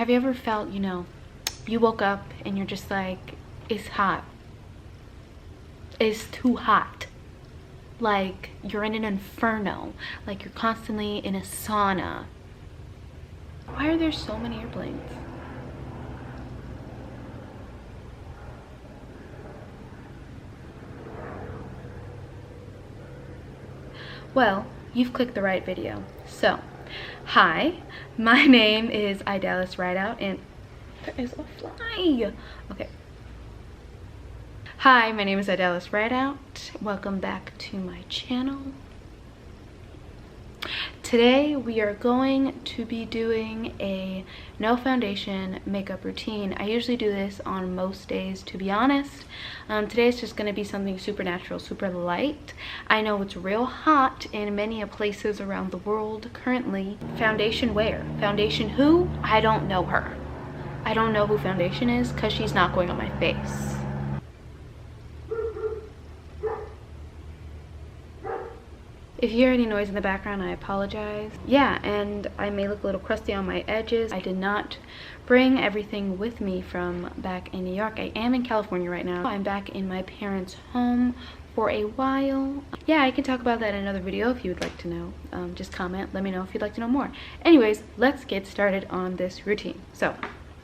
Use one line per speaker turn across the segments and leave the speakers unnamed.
Have you ever felt, you know, you woke up and you're just like, it's hot. It's too hot. Like you're in an inferno. Like you're constantly in a sauna. Why are there so many airplanes? Well, you've clicked the right video. So, hi, my name is Idalis Rideout, and there is a fly. Okay. Hi, my name is Idalis Rideout. Welcome back to my channel. Today we are going to be doing a no foundation makeup routine. I usually do this on most days, to be honest. Today is just going to be something super natural, super light. I know it's real hot in many places around the world currently. Foundation where? Foundation who? I don't know her. I don't know who foundation is because she's not going on my face. If you hear any noise in the background, I apologize. Yeah, and I may look a little crusty on my edges. I did not bring everything with me from back in New York. I am in California right now. I'm back in my parents' home for a while. Yeah, I can talk about that in another video if you would like to know. Just comment, let me know if you'd like to know more. Anyways, let's get started on this routine. So,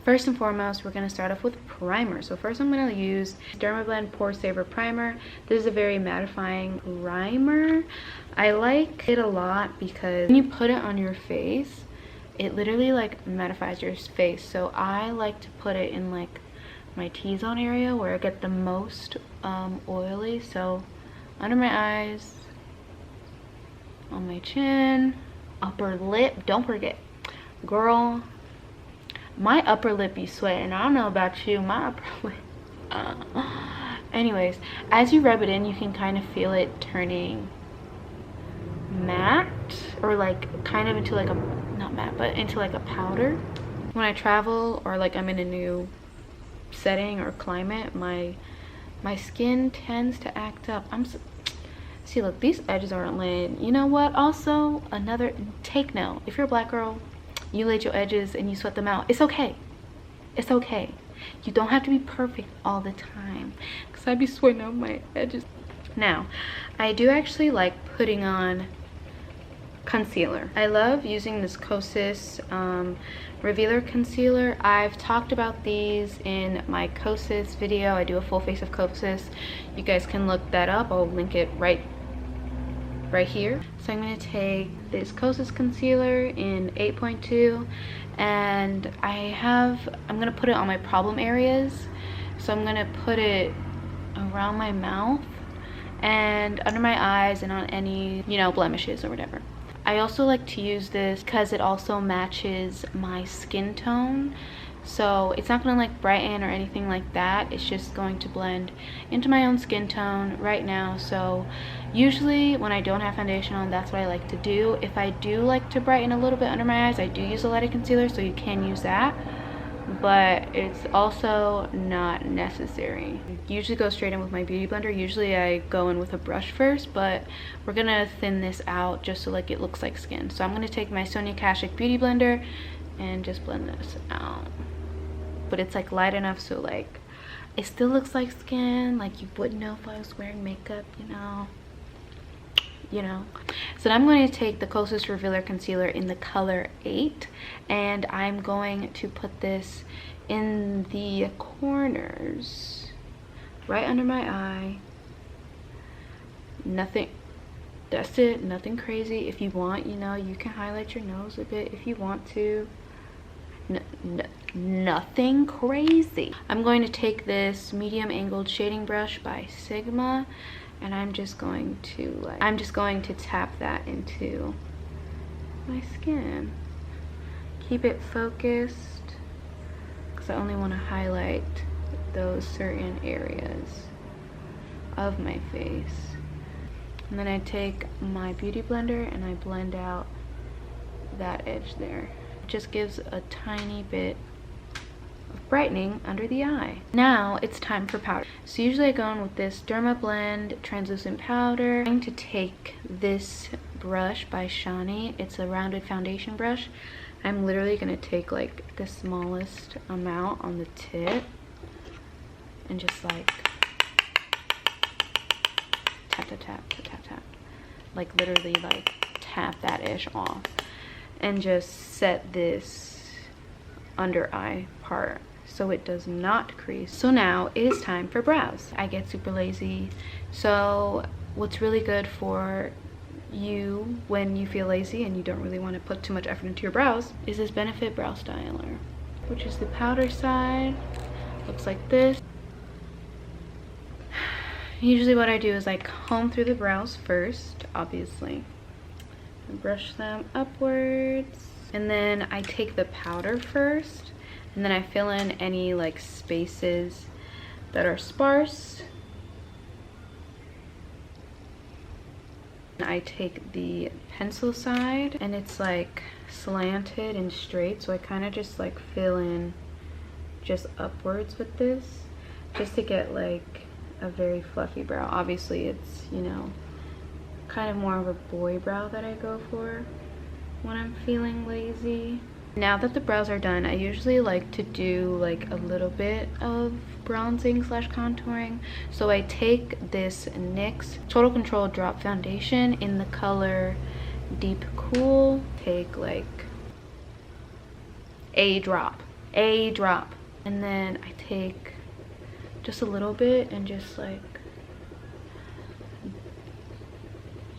first and foremost, we're going to start off with primer. So first I'm going to use Dermablend Pore Saver Primer. This is a very mattifying primer. I like it a lot because when you put it on your face, it literally like mattifies your face. So I like to put it in like my T-zone area where I get the most oily. So under my eyes, on my chin, upper lip. Don't forget, girl, my upper lip be sweating. I don't know about you, my upper lip. Anyways, as you rub it in, you can kind of feel it turning matte, or like kind of into like a, not matte, but into like a powder. When I travel or like I'm in a new setting or climate, my skin tends to act up. See, look, these edges aren't laid. You know what? Also, another take note, if you're a black girl, you laid your edges and you sweat them out, it's okay. It's okay. You don't have to be perfect all the time, because I'd be sweating out my edges. Now, I do actually like putting on concealer. I love using this Kosas Revealer Concealer. I've talked about these in my Kosas video. I do a full face of Kosas. You guys can look that up. I'll link it right here. So I'm going to take this Kosas concealer in 8.2, and I'm going to put it on my problem areas. So I'm going to put it around my mouth and under my eyes and on any, you know, blemishes or whatever. I also like to use this because it also matches my skin tone. So it's not going to like brighten or anything like that. It's just going to blend into my own skin tone right now. So usually when I don't have foundation on, that's what I like to do. If I do like to brighten a little bit under my eyes, I do use a lighted concealer, so you can use that. But it's also not necessary. I usually go straight in with my beauty blender. Usually I go in with a brush first, but we're gonna thin this out just so like it looks like skin. So I'm gonna take my Sonia Kashuk beauty blender and just blend this out. But it's like light enough so like it still looks like skin, like you wouldn't know if I was wearing makeup, you know. So I'm going to take the Kosas Revealer Concealer in the color 8, and I'm going to put this in the corners right under my eye. Nothing, that's it, nothing crazy. If you want, you know, you can highlight your nose a bit if you want to. Nothing crazy. I'm going to take this medium angled shading brush by Sigma, and I'm just going to tap that into my skin. Keep it focused because I only want to highlight those certain areas of my face. And then I take my beauty blender and I blend out that edge there. It just gives a tiny bit of brightening under the eye. Now it's time for powder. So usually I go in with this Dermablend translucent powder. I'm going to take this brush by Shani. It's a rounded foundation brush. I'm literally gonna take like the smallest amount on the tip and just like tap, tap, tap, tap, tap, tap. Like literally like tap that ish off and just set this under eye part so it does not crease. So now it is time for brows. I get super lazy, so what's really good for you when you feel lazy and you don't really want to put too much effort into your brows is this Benefit Brow Styler, which is the powder side. Looks like this. Usually what I do is I comb through the brows first, obviously, and brush them upwards, and then I take the powder first, and then I fill in any like spaces that are sparse. I take the pencil side, and it's like slanted and straight, so I kind of just like fill in just upwards with this, just to get like a very fluffy brow. Obviously it's, you know, kind of more of a boy brow that I go for when I'm feeling lazy. Now that the brows are done, I usually like to do like a little bit of bronzing slash contouring. So I take this NYX Total Control Drop Foundation in the color Deep Cool. Take like a drop, and then I take just a little bit and just like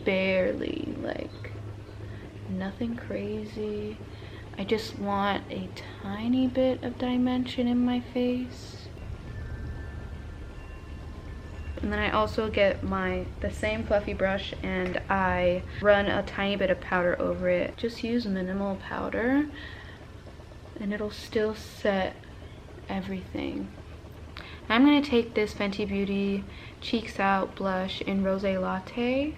barely, like nothing crazy. I just want a tiny bit of dimension in my face. And then I also get the same fluffy brush and I run a tiny bit of powder over it. Just use minimal powder and it'll still set everything. I'm going to take this Fenty Beauty Cheeks Out blush in Rosé Latte.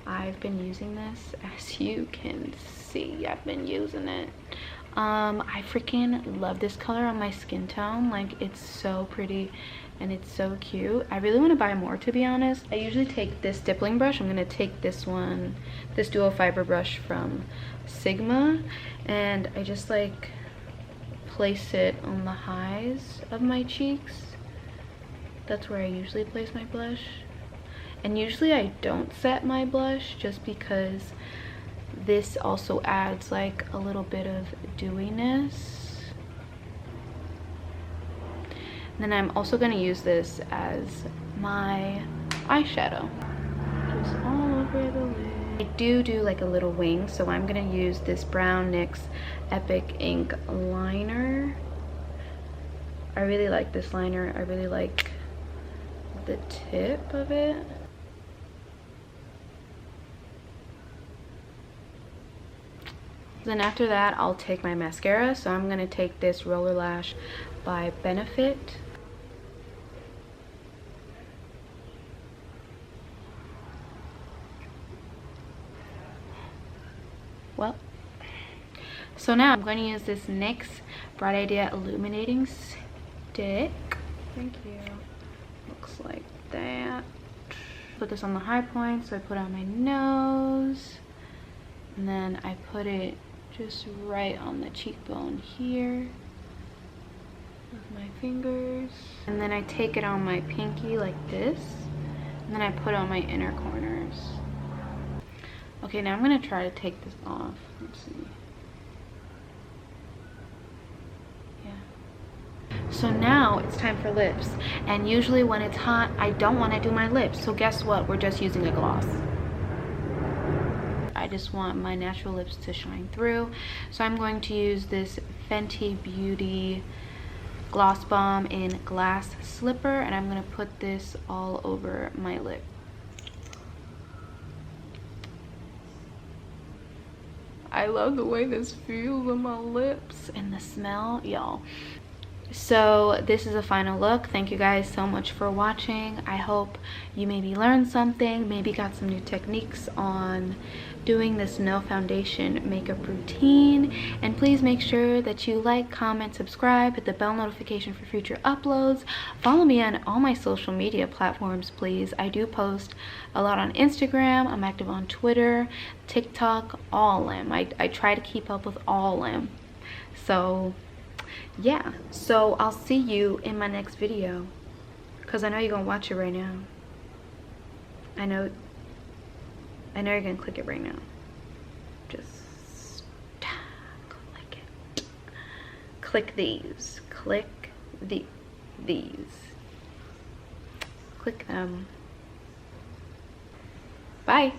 I've been using this, as you can see. I've been using it. I freaking love this color on my skin tone. Like, it's so pretty and it's so cute. I really want to buy more, to be honest. I usually take this stippling brush. I'm going to take this one, this dual fiber brush from Sigma, and I just like place it on the highs of my cheeks. That's where I usually place my blush. And usually I don't set my blush just because this also adds like a little bit of dewiness. And then I'm also going to use this as my eyeshadow. Just all over the lid. I do like a little wing, so I'm going to use this brown NYX Epic Ink liner. I really like this liner. I really like the tip of it. Then after that, I'll take my mascara. So I'm going to take this Roller Lash by Benefit. Well, so now I'm going to use this NYX Bright Idea Illuminating Stick. Thank you. Looks like that. Put this on the high point, so I put it on my nose. And then I put it just right on the cheekbone here with my fingers. And then I take it on my pinky like this. And then I put it on my inner corners. Okay, now I'm going to try to take this off. Let's see. Yeah. So now it's time for lips. And usually when it's hot, I don't want to do my lips. So guess what? We're just using a gloss. I just want my natural lips to shine through. So I'm going to use this Fenty Beauty Gloss Balm in Glass Slipper, and I'm going to put this all over my lip. I love the way this feels on my lips and the smell, y'all. So this is a final look. Thank you guys so much for watching. I hope you maybe learned something, maybe got some new techniques on doing this no foundation makeup routine. And please make sure that you like, comment, subscribe, hit the bell notification for future uploads. Follow me on all my social media platforms, please. I do post a lot on Instagram. I'm active on Twitter, TikTok, all them. I try to keep up with all them. So yeah, so I'll see you in my next video, because I know you're gonna watch it right now. I know you're gonna click it right now. Just click it. Click these. Click these. Click them. Bye.